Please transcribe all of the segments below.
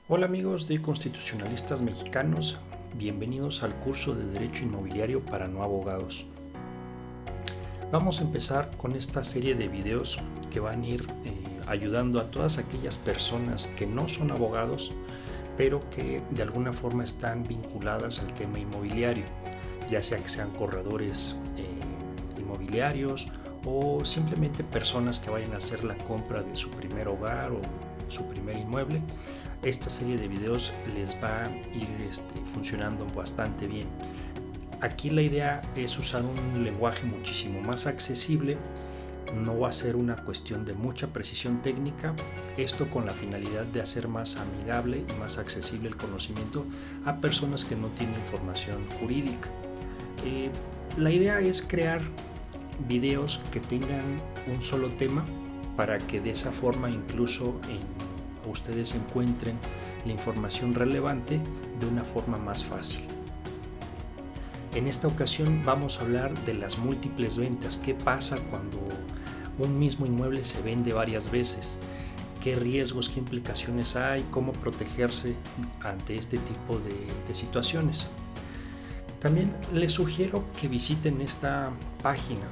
Hola amigos de Constitucionalistas Mexicanos, bienvenidos al curso de Derecho Inmobiliario para no abogados. Vamos a empezar con esta serie de videos que van a ir ayudando a todas aquellas personas que no son abogados, pero que de alguna forma están vinculadas al tema inmobiliario, ya sea que sean corredores inmobiliarios o simplemente personas que vayan a hacer la compra de su primer hogar o su primer inmueble. Esta serie de videos les va a ir funcionando bastante bien. Aquí la idea es usar un lenguaje muchísimo más accesible, no va a ser una cuestión de mucha precisión técnica, esto con la finalidad de hacer más amigable y más accesible el conocimiento a personas que no tienen formación jurídica. La idea es crear videos que tengan un solo tema para que de esa forma incluso ustedes encuentren la información relevante de una forma más fácil. En esta ocasión vamos a hablar de las múltiples ventas. ¿Qué pasa cuando un mismo inmueble se vende varias veces? ¿Qué riesgos, qué implicaciones hay? ¿Cómo protegerse ante este tipo de situaciones? También les sugiero que visiten esta página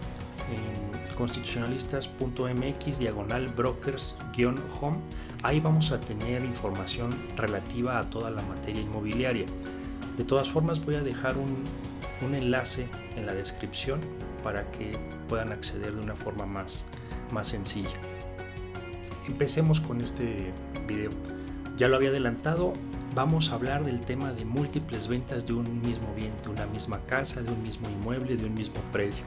en constitucionalistas.mx/brokers-home. Ahí vamos a tener información relativa a toda la materia inmobiliaria. De todas formas, voy a dejar un enlace en la descripción para que puedan acceder de una forma más sencilla. Empecemos con este video. Ya lo había adelantado, vamos a hablar del tema de múltiples ventas de un mismo bien, de una misma casa, de un mismo inmueble, de un mismo predio.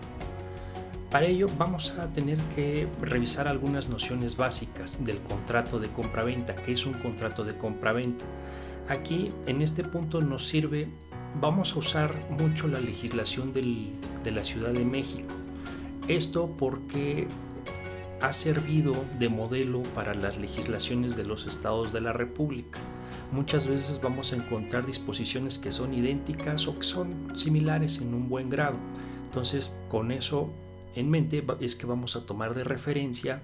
Para ello vamos a tener que revisar algunas nociones básicas del contrato de compraventa. ¿Qué es un contrato de compraventa? Aquí en este punto nos sirve, vamos a usar mucho la legislación de la Ciudad de México. Esto porque ha servido de modelo para las legislaciones de los estados de la República. Muchas veces vamos a encontrar disposiciones que son idénticas o que son similares en un buen grado. Entonces, con eso en mente es que vamos a tomar de referencia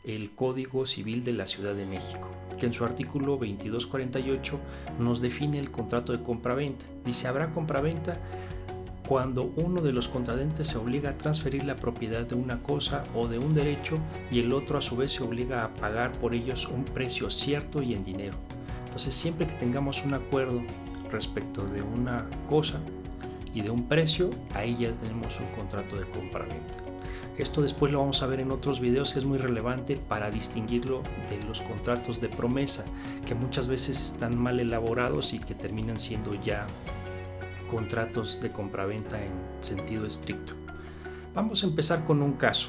el Código Civil de la Ciudad de México, que en su artículo 2248 nos define el contrato de compraventa. Dice, habrá compraventa cuando uno de los contratantes se obliga a transferir la propiedad de una cosa o de un derecho y el otro a su vez se obliga a pagar por ellos un precio cierto y en dinero. Entonces, siempre que tengamos un acuerdo respecto de una cosa y de un precio, ahí ya tenemos un contrato de compraventa. Esto después lo vamos a ver en otros videos, es muy relevante para distinguirlo de los contratos de promesa, que muchas veces están mal elaborados y que terminan siendo ya contratos de compraventa en sentido estricto. Vamos a empezar con un caso.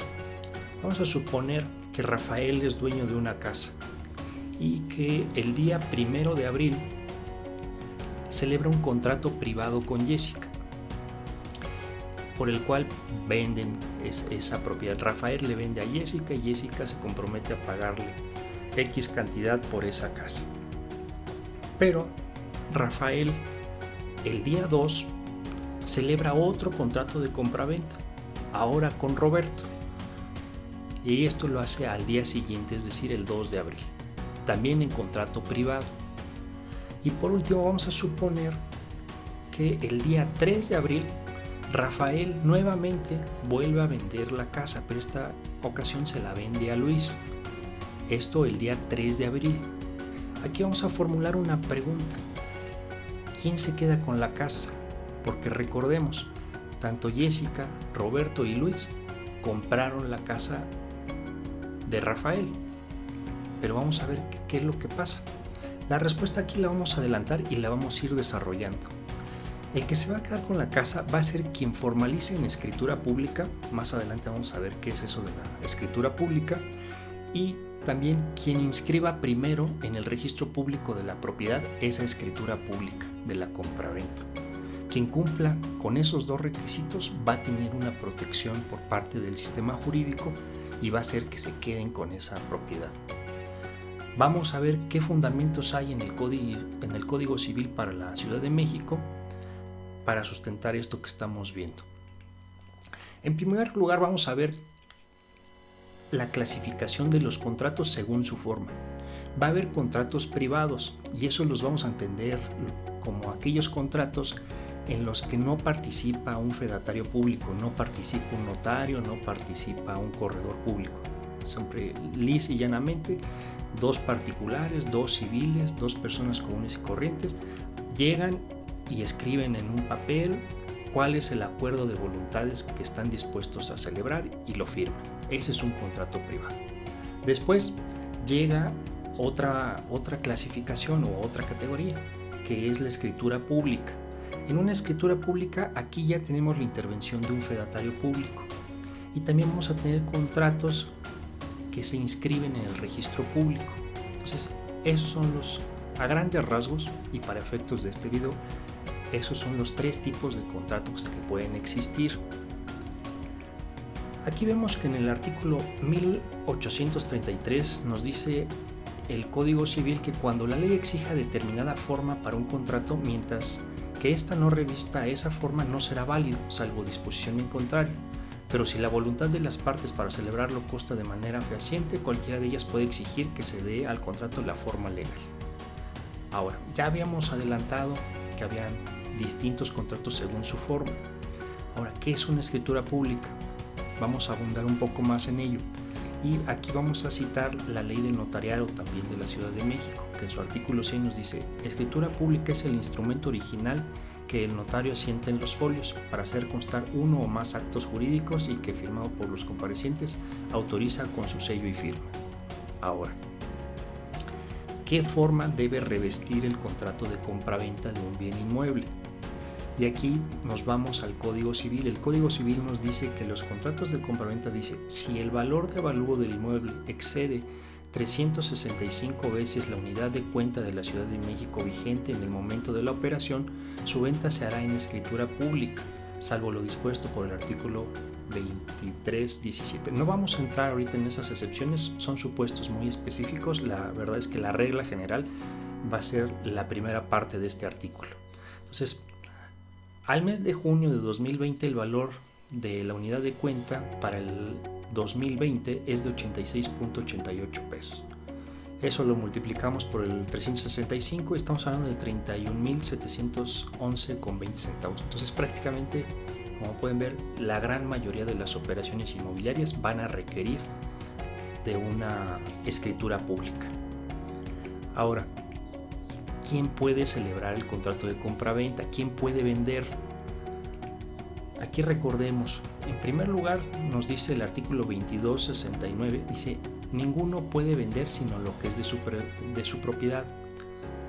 Vamos a suponer que Rafael es dueño de una casa y que el día 1 de abril celebra un contrato privado con Jessica, por el cual venden esa propiedad. Rafael le vende a Jessica y Jessica se compromete a pagarle X cantidad por esa casa. Pero Rafael el día 2 celebra otro contrato de compraventa, ahora con Roberto. Y esto lo hace al día siguiente, es decir, el 2 de abril. También en contrato privado. Y por último vamos a suponer que el día 3 de abril Rafael nuevamente vuelve a vender la casa, pero esta ocasión se la vende a Luis. Esto el día 3 de abril. Aquí vamos a formular una pregunta. ¿Quién se queda con la casa? Porque recordemos, tanto Jessica, Roberto y Luis compraron la casa de Rafael. Pero vamos a ver qué es lo que pasa. La respuesta aquí la vamos a adelantar y la vamos a ir desarrollando. El que se va a quedar con la casa va a ser quien formalice en escritura pública. Más adelante vamos a ver qué es eso de la escritura pública. Y también quien inscriba primero en el registro público de la propiedad esa escritura pública de la compraventa. Quien cumpla con esos dos requisitos va a tener una protección por parte del sistema jurídico y va a hacer que se queden con esa propiedad. Vamos a ver qué fundamentos hay en el Código Civil para la Ciudad de México para sustentar esto que estamos viendo. En primer lugar, vamos a ver la clasificación de los contratos según su forma. Va a haber contratos privados y eso los vamos a entender como aquellos contratos en los que no participa un fedatario público, no participa un notario, no participa un corredor público. Siempre lisa y llanamente, dos particulares, dos civiles, dos personas comunes y corrientes llegan y escriben en un papel cuál es el acuerdo de voluntades que están dispuestos a celebrar y lo firman. Ese es un contrato privado. Después llega otra clasificación o otra categoría, que es la escritura pública. En una escritura pública aquí ya tenemos la intervención de un fedatario público y también vamos a tener contratos que se inscriben en el registro público. Entonces, esos son a grandes rasgos y para efectos de este video, esos son los tres tipos de contratos que pueden existir. Aquí vemos que en el artículo 1833 nos dice el Código Civil que cuando la ley exija determinada forma para un contrato, mientras que ésta no revista esa forma, no será válido, salvo disposición en contrario. Pero si la voluntad de las partes para celebrarlo consta de manera fehaciente, cualquiera de ellas puede exigir que se dé al contrato la forma legal. Ahora, ya habíamos adelantado que habían distintos contratos según su forma. Ahora, ¿qué es una escritura pública? Vamos a abundar un poco más en ello. Y aquí vamos a citar la ley del notariado también de la Ciudad de México, que en su artículo 6 nos dice: escritura pública es el instrumento original que el notario asienta en los folios para hacer constar uno o más actos jurídicos y que, firmado por los comparecientes, autoriza con su sello y firma. Ahora, ¿qué forma debe revestir el contrato de compraventa de un bien inmueble? Y aquí nos vamos al Código Civil. El Código Civil nos dice que los contratos de compraventa dice: si el valor de avalúo del inmueble excede 365 veces la unidad de cuenta de la Ciudad de México vigente en el momento de la operación, su venta se hará en escritura pública, salvo lo dispuesto por el artículo 23.17. No vamos a entrar ahorita en esas excepciones, son supuestos muy específicos. La verdad es que la regla general va a ser la primera parte de este artículo. Entonces, al mes de junio de 2020 el valor de la unidad de cuenta para el 2020 es de 86.88 pesos. Eso lo multiplicamos por el 365 y estamos hablando de 31.711,20 centavos. Entonces prácticamente, como pueden ver, la gran mayoría de las operaciones inmobiliarias van a requerir de una escritura pública. Ahora, ¿quién puede celebrar el contrato de compraventa? ¿Quién puede vender? Aquí recordemos, en primer lugar nos dice el artículo 2269, dice: ninguno puede vender sino lo que es de su propiedad.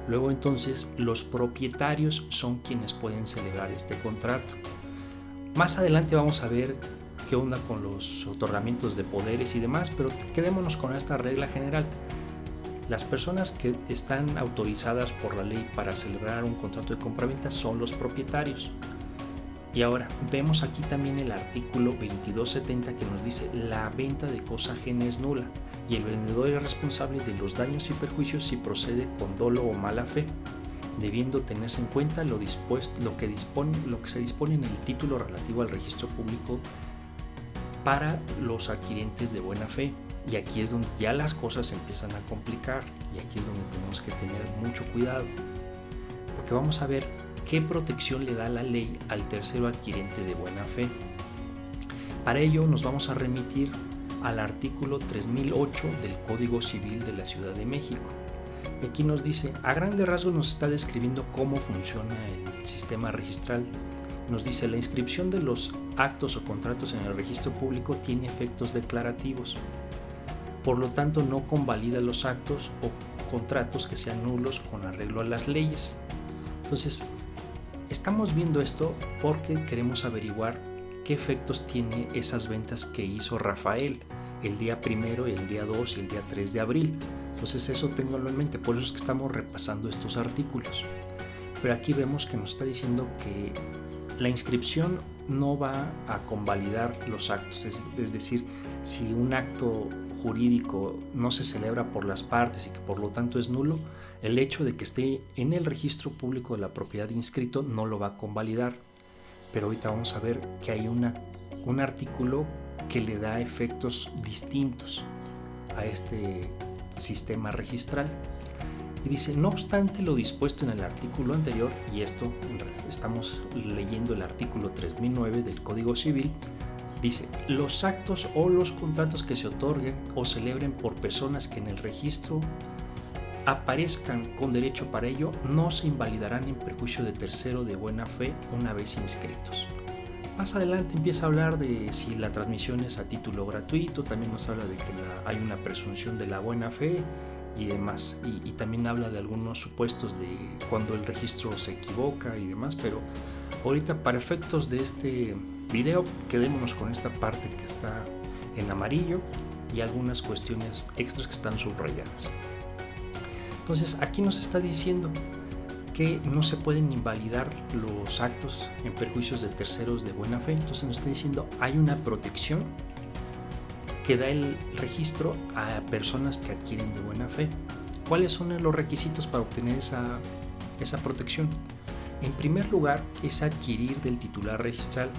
Luego entonces los propietarios son quienes pueden celebrar este contrato. Más adelante vamos a ver qué onda con los otorgamientos de poderes y demás, pero quedémonos con esta regla general. Las personas que están autorizadas por la ley para celebrar un contrato de compraventa son los propietarios. Y ahora vemos aquí también el artículo 2270 que nos dice: la venta de cosa ajena es nula y el vendedor es responsable de los daños y perjuicios si procede con dolo o mala fe, debiendo tenerse en cuenta lo que se dispone en el título relativo al registro público para los adquirientes de buena fe. Y aquí es donde ya las cosas se empiezan a complicar y aquí es donde tenemos que tener mucho cuidado, porque vamos a ver qué protección le da la ley al tercero adquirente de buena fe. Para ello nos vamos a remitir al artículo 3008 del Código Civil de la Ciudad de México. Y aquí nos dice, a grandes rasgos nos está describiendo cómo funciona el sistema registral. Nos dice: la inscripción de los actos o contratos en el registro público tiene efectos declarativos. Por lo tanto, no convalida los actos o contratos que sean nulos con arreglo a las leyes. Entonces, estamos viendo esto porque queremos averiguar qué efectos tiene esas ventas que hizo Rafael el día 1, el día 2 y el día 3 de abril. Entonces eso ténganlo en mente, por eso es que estamos repasando estos artículos. Pero aquí vemos que nos está diciendo que la inscripción no va a convalidar los actos, es decir, si un acto jurídico no se celebra por las partes y que por lo tanto es nulo, el hecho de que esté en el registro público de la propiedad inscrito no lo va a convalidar. Pero ahorita vamos a ver que hay un artículo que le da efectos distintos a este sistema registral. Y dice, no obstante lo dispuesto en el artículo anterior, y esto estamos leyendo el artículo 3009 del Código Civil, dice, los actos o los contratos que se otorguen o celebren por personas que en el registro aparezcan con derecho para ello no se invalidarán en perjuicio de tercero de buena fe una vez inscritos. Más adelante empieza a hablar de si la transmisión es a título gratuito, también nos habla de que hay una presunción de la buena fe y demás, y también habla de algunos supuestos de cuando el registro se equivoca y demás, pero ahorita para efectos de este video quedémonos con esta parte que está en amarillo y algunas cuestiones extras que están subrayadas. Entonces aquí nos está diciendo que no se pueden invalidar los actos en perjuicios de terceros de buena fe. Entonces nos está diciendo hay una protección que da el registro a personas que adquieren de buena fe. ¿Cuáles son los requisitos para obtener esa protección? En primer lugar es adquirir del titular registral.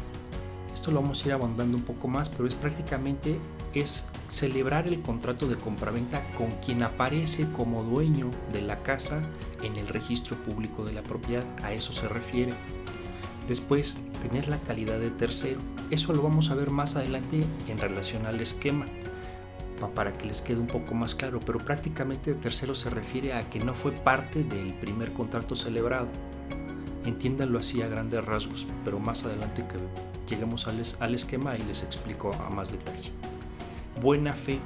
Esto lo vamos a ir abundando un poco más, pero prácticamente es celebrar el contrato de compraventa con quien aparece como dueño de la casa en el registro público de la propiedad. A eso se refiere. Después, tener la calidad de tercero. Eso lo vamos a ver más adelante en relación al esquema, para que les quede un poco más claro, pero prácticamente tercero se refiere a que no fue parte del primer contrato celebrado. Entiéndanlo así a grandes rasgos, pero más adelante que lleguemos al esquema y les explico a más detalle. Buena fe.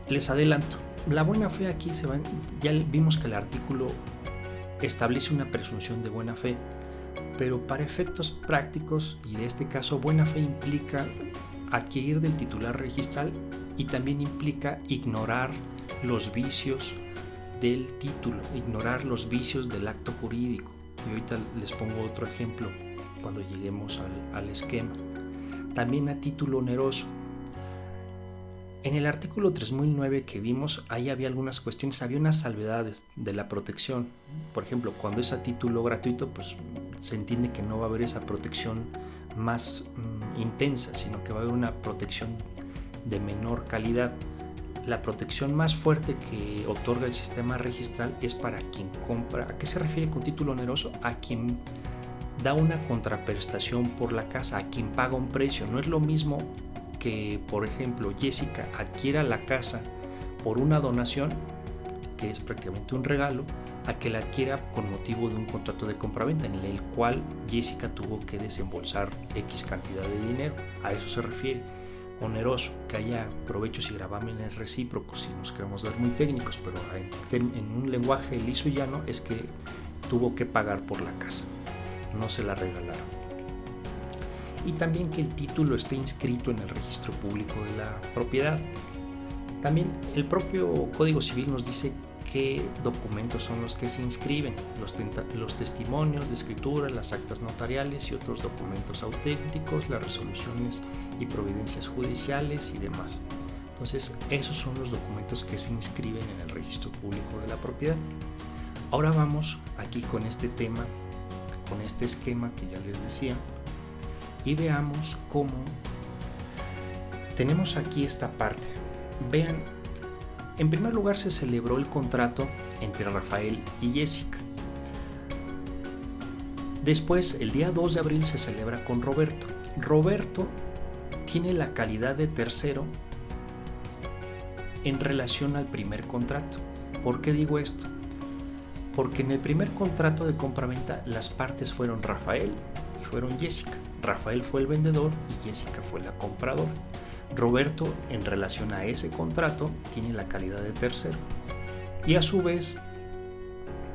Les adelanto, la buena fe aquí ya vimos que el artículo establece una presunción de buena fe, pero para efectos prácticos y de este caso buena fe implica adquirir del titular registral y también implica ignorar los vicios del título, ignorar los vicios del acto jurídico. Y ahorita les pongo otro ejemplo cuando lleguemos al esquema. También a título oneroso. En el artículo 3009 que vimos, ahí había algunas cuestiones, había unas salvedades de la protección. Por ejemplo, cuando es a título gratuito, pues se entiende que no va a haber esa protección más intensa, sino que va a haber una protección de menor calidad. La protección más fuerte que otorga el sistema registral es para quien compra. ¿A qué se refiere con título oneroso? A quien da una contraprestación por la casa, a quien paga un precio. No es lo mismo que, por ejemplo, Jessica adquiera la casa por una donación, que es prácticamente un regalo, a que la adquiera con motivo de un contrato de compraventa en el cual Jessica tuvo que desembolsar X cantidad de dinero. A eso se refiere. Oneroso, que haya provechos y gravámenes recíprocos, si nos queremos ver muy técnicos, pero en un lenguaje liso y llano es que tuvo que pagar por la casa, no se la regalaron. Y también que el título esté inscrito en el registro público de la propiedad. También el propio Código Civil nos dice qué documentos son los que se inscriben, los testimonios de escritura, las actas notariales y otros documentos auténticos, las resoluciones y providencias judiciales y demás. Entonces, esos son los documentos que se inscriben en el registro público de la propiedad. Ahora vamos aquí con este tema, con este esquema que ya les decía, y veamos cómo tenemos aquí esta parte. Vean, en primer lugar se celebró el contrato entre Rafael y Jessica. Después, el día 2 de abril se celebra con Roberto. Roberto tiene la calidad de tercero en relación al primer contrato. ¿Por qué digo esto? Porque en el primer contrato de compraventa las partes fueron Rafael y fueron Jessica. Rafael fue el vendedor y Jessica fue la compradora. Roberto, en relación a ese contrato, tiene la calidad de tercero. Y a su vez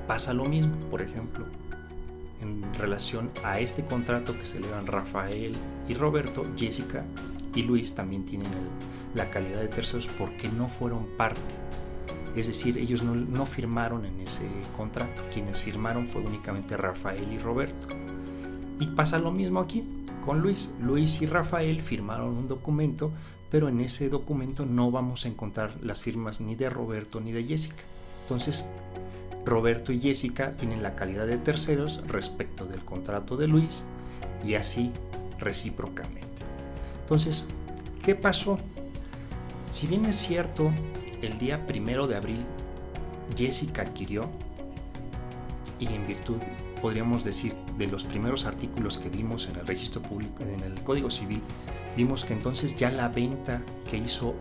pasa lo mismo, por ejemplo, en relación a este contrato que celebran Rafael y Roberto, Jessica y Luis también tienen la calidad de terceros porque no fueron parte. Es decir, ellos no firmaron en ese contrato. Quienes firmaron fue únicamente Rafael y Roberto. Y pasa lo mismo aquí con Luis. Luis y Rafael firmaron un documento, pero en ese documento no vamos a encontrar las firmas ni de Roberto ni de Jessica. Entonces, Roberto y Jessica tienen la calidad de terceros respecto del contrato de Luis y así recíprocamente. Entonces, ¿qué pasó? Si bien es cierto, el día 1 de abril Jessica adquirió, y en virtud, podríamos decir, de los primeros artículos que vimos en el registro público, en el Código Civil, vimos que entonces ya la venta que hizo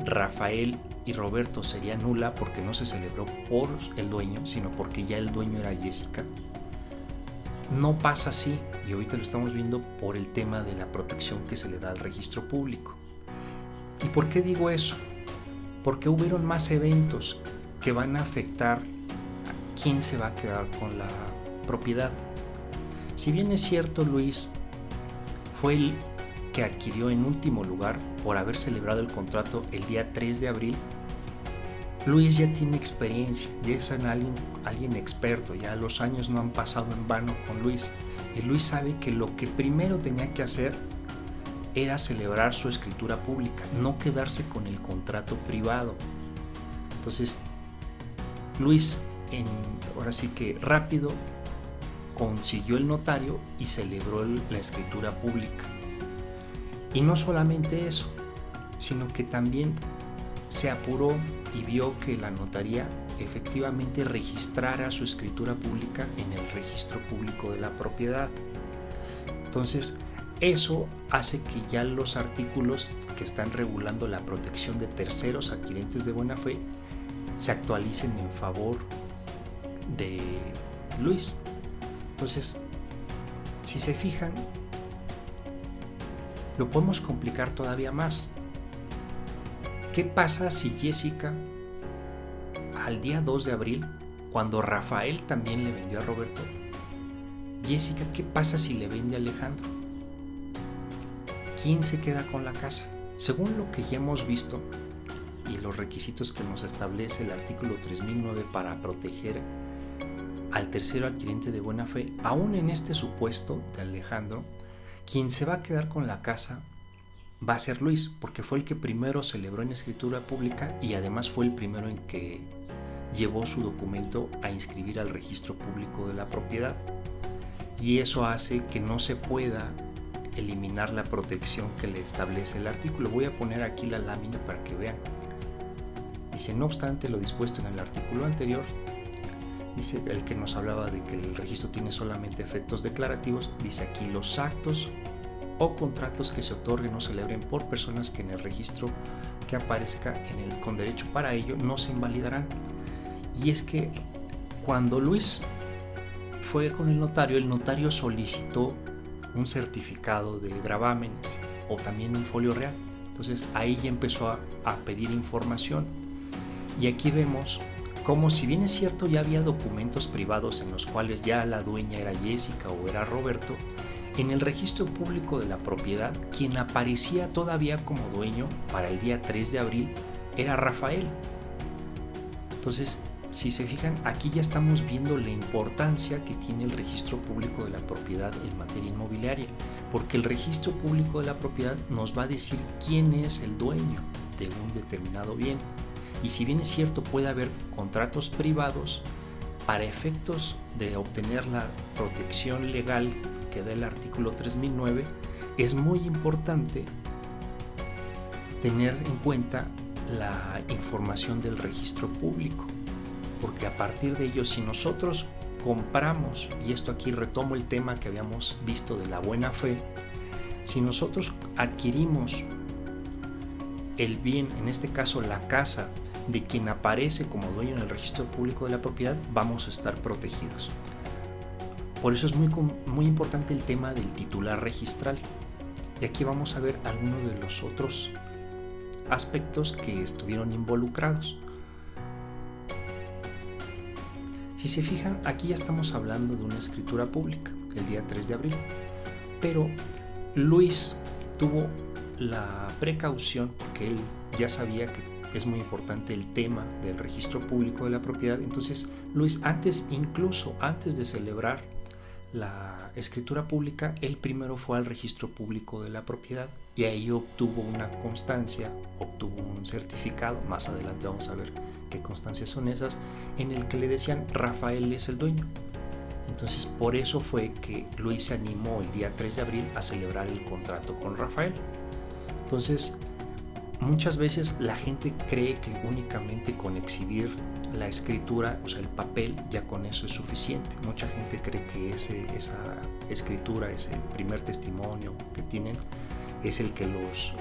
Rafael y Roberto sería nula porque no se celebró por el dueño, sino porque ya el dueño era Jessica. No pasa así, y ahorita lo estamos viendo por el tema de la protección que se le da al registro público. ¿Y por qué digo eso? Porque hubieron más eventos que van a afectar a quién se va a quedar con la propiedad. Si bien es cierto, Luis fue el que adquirió en último lugar por haber celebrado el contrato el día 3 de abril, Luis ya tiene experiencia, ya es alguien experto, ya los años no han pasado en vano con Luis. Y Luis sabe que lo que primero tenía que hacer era celebrar su escritura pública, no quedarse con el contrato privado. Entonces, Luis, ahora sí que rápido, consiguió el notario y celebró la escritura pública. Y no solamente eso, sino que también se apuró y vio que la notaría efectivamente registrara su escritura pública en el registro público de la propiedad. Entonces, eso hace que ya los artículos que están regulando la protección de terceros adquirentes de buena fe se actualicen en favor de Luis. Entonces, si se fijan, lo podemos complicar todavía más. ¿Qué pasa si Jessica, al día 2 de abril, cuando Rafael también le vendió a Roberto, Jessica, ¿qué pasa si le vende a Alejandro? ¿Quién se queda con la casa? Según lo que ya hemos visto y los requisitos que nos establece el artículo 3009 para proteger al tercero adquirente de buena fe, aún en este supuesto de Alejandro, quien se va a quedar con la casa va a ser Luis, porque fue el que primero celebró en escritura pública y además fue el primero en que llevó su documento a inscribir al registro público de la propiedad. Y eso hace que no se pueda eliminar la protección que le establece el artículo. Voy a poner aquí la lámina para que vean. Dice, no obstante lo dispuesto en el artículo anterior, dice el que nos hablaba de que el registro tiene solamente efectos declarativos, dice aquí los actos o contratos que se otorguen o celebren por personas que en el registro que aparezca con derecho para ello no se invalidarán. Y es que cuando Luis fue con el notario solicitó un certificado de gravámenes o también un folio real. Entonces ahí ya empezó a pedir información. Y aquí vemos como, si bien es cierto, ya había documentos privados en los cuales ya la dueña era Jessica o era Roberto, en el registro público de la propiedad, quien aparecía todavía como dueño para el día 3 de abril era Rafael. Entonces, si se fijan, aquí ya estamos viendo la importancia que tiene el registro público de la propiedad en materia inmobiliaria, porque el registro público de la propiedad nos va a decir quién es el dueño de un determinado bien. Y si bien es cierto, puede haber contratos privados, para efectos de obtener la protección legal que da el artículo 3009, es muy importante tener en cuenta la información del registro público, porque a partir de ello, si nosotros compramos, y esto aquí retomo el tema que habíamos visto de la buena fe, si nosotros adquirimos el bien, en este caso la casa, de quien aparece como dueño en el registro público de la propiedad, vamos a estar protegidos. Por eso es muy importante el tema del titular registral. Y aquí vamos a ver algunos de los otros aspectos que estuvieron involucrados. Si se fijan, aquí ya estamos hablando de una escritura pública, el día 3 de abril. Pero Luis tuvo la precaución, porque él ya sabía que es muy importante el tema del registro público de la propiedad. Entonces Luis, incluso antes de celebrar la escritura pública, él primero fue al registro público de la propiedad y ahí obtuvo una constancia, obtuvo un certificado, más adelante vamos a ver qué constancias son esas, en el que le decían Rafael es el dueño. Entonces por eso fue que Luis se animó el día 3 de abril a celebrar el contrato con Rafael. Entonces muchas veces la gente cree que únicamente con exhibir la escritura, o sea, el papel, ya con eso es suficiente. Mucha gente cree que esa escritura, ese primer testimonio que tienen, es el que los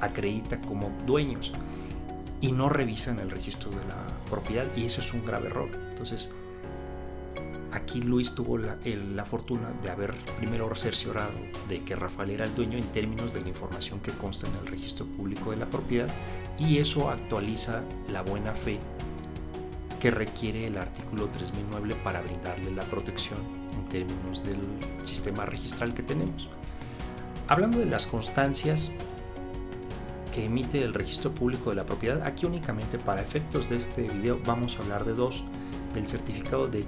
acredita como dueños, y no revisan el registro de la propiedad, y eso es un grave error. Entonces, aquí Luis tuvo la fortuna de haber primero cerciorado de que Rafael era el dueño en términos de la información que consta en el registro público de la propiedad, y eso actualiza la buena fe que requiere el artículo 3009 para brindarle la protección en términos del sistema registral que tenemos. Hablando de las constancias que emite el registro público de la propiedad, aquí únicamente para efectos de este video vamos a hablar de dos: del certificado de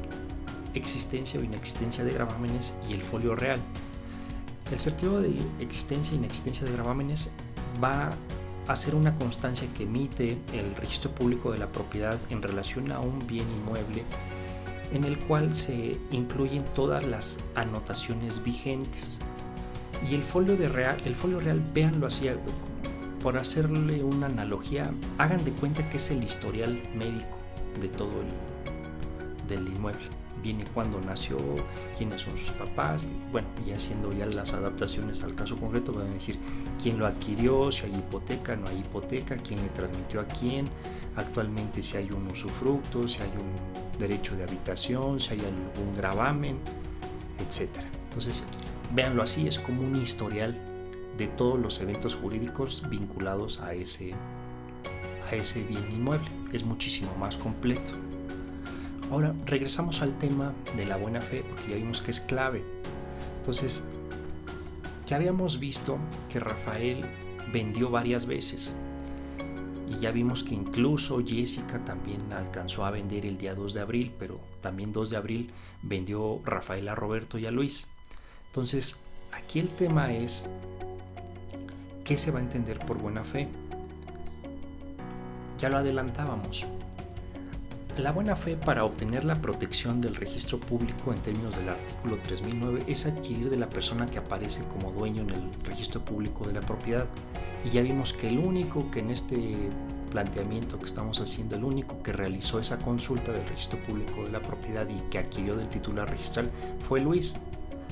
existencia o inexistencia de gravámenes y el folio real. El certificado de existencia e inexistencia de gravámenes va a ser una constancia que emite el registro público de la propiedad en relación a un bien inmueble, en el cual se incluyen todas las anotaciones vigentes. Y el folio real, véanlo así, por hacerle una analogía, hagan de cuenta que es el historial médico de todo del inmueble. Viene cuándo nació, quiénes son sus papás, bueno, y haciendo ya las adaptaciones al caso concreto, van a decir quién lo adquirió, si hay hipoteca, no hay hipoteca, quién le transmitió a quién, actualmente si hay un usufructo, si hay un derecho de habitación, si hay algún gravamen, etc. Entonces, véanlo así, es como un historial de todos los eventos jurídicos vinculados a ese bien inmueble. Es muchísimo más completo. Ahora regresamos al tema de la buena fe, porque ya vimos que es clave. Entonces, ya habíamos visto que Rafael vendió varias veces, y ya vimos que incluso Jessica también alcanzó a vender el día 2 de abril, pero también 2 de abril vendió Rafael a Roberto y a Luis. Entonces, aquí el tema es: ¿qué se va a entender por buena fe? Ya lo adelantábamos. La buena fe, para obtener la protección del registro público en términos del artículo 3009, es adquirir de la persona que aparece como dueño en el registro público de la propiedad. Y ya vimos que el único que en este planteamiento que estamos haciendo, el único que realizó esa consulta del registro público de la propiedad y que adquirió del titular registral fue Luis.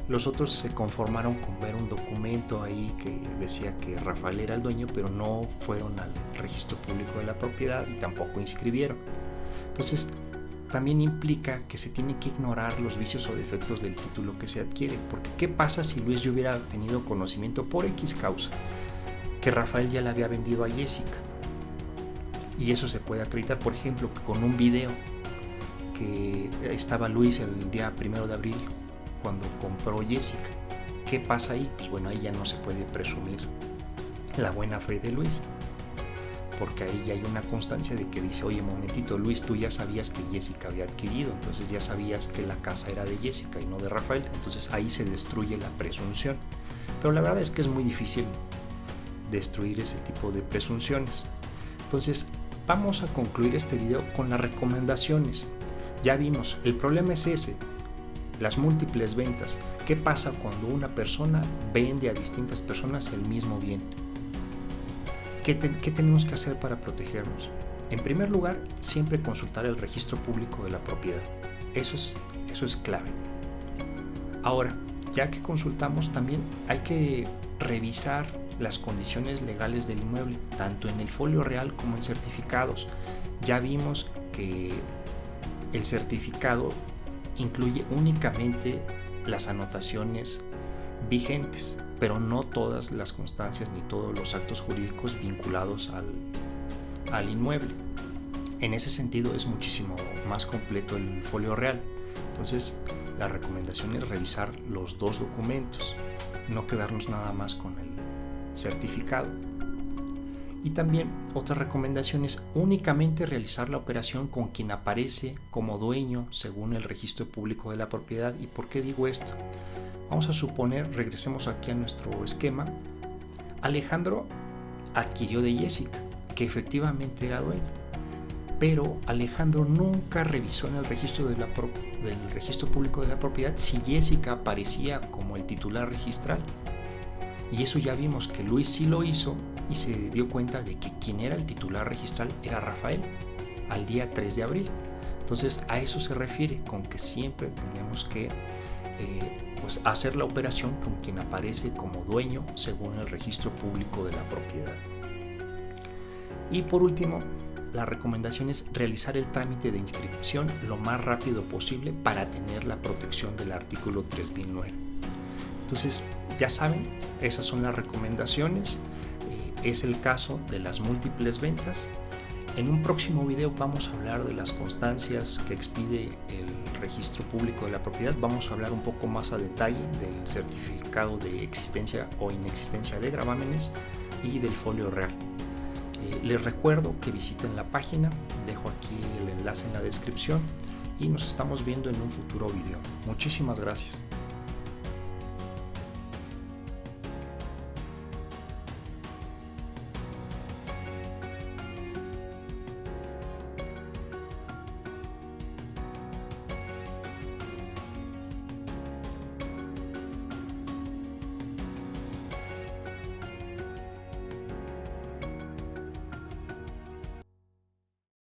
Los otros se conformaron con ver un documento ahí que decía que Rafael era el dueño, pero no fueron al registro público de la propiedad y tampoco inscribieron. Entonces, también implica que se tiene que ignorar los vicios o defectos del título que se adquiere, porque ¿qué pasa si Luis ya hubiera tenido conocimiento por X causa que Rafael ya le había vendido a Jessica? Y eso se puede acreditar, por ejemplo, con un video que estaba Luis el día 1 de abril cuando compró Jessica. ¿Qué pasa ahí? Pues bueno, ahí ya no se puede presumir la buena fe de Luis, porque ahí ya hay una constancia de que dice: oye, momentito, Luis, tú ya sabías que Jessica había adquirido, entonces ya sabías que la casa era de Jessica y no de Rafael. Entonces ahí se destruye la presunción, pero la verdad es que es muy difícil destruir ese tipo de presunciones. Entonces vamos a concluir este video con las recomendaciones. Ya vimos, el problema es ese: las múltiples ventas. ¿Qué pasa cuando una persona vende a distintas personas el mismo bien? ¿Qué tenemos que hacer para protegernos? En primer lugar, siempre consultar el registro público de la propiedad. Eso es clave. Ahora, ya que consultamos, también hay que revisar las condiciones legales del inmueble, tanto en el folio real como en certificados. Ya vimos que el certificado incluye únicamente las anotaciones vigentes, pero no todas las constancias ni todos los actos jurídicos vinculados al inmueble. En ese sentido es muchísimo más completo el folio real. Entonces, la recomendación es revisar los dos documentos, no quedarnos nada más con el certificado. Y también otra recomendación es únicamente realizar la operación con quien aparece como dueño según el registro público de la propiedad. ¿Y por qué digo esto? Vamos a suponer, regresemos aquí a nuestro esquema, Alejandro adquirió de Jessica, que efectivamente era dueño, pero Alejandro nunca revisó en el registro del registro público de la propiedad si Jessica aparecía como el titular registral. Y eso ya vimos que Luis sí lo hizo y se dio cuenta de que quien era el titular registral era Rafael al día 3 de abril. Entonces a eso se refiere con que siempre tenemos que pues hacer la operación con quien aparece como dueño según el registro público de la propiedad. Y por último, la recomendación es realizar el trámite de inscripción lo más rápido posible para tener la protección del artículo 3009. Entonces, ya saben, esas son las recomendaciones. Es el caso de las múltiples ventas. En un próximo video vamos a hablar de las constancias que expide el registro público de la propiedad. Vamos a hablar un poco más a detalle del certificado de existencia o inexistencia de gravámenes y del folio real. Les recuerdo que visiten la página, dejo aquí el enlace en la descripción y nos estamos viendo en un futuro video. Muchísimas gracias.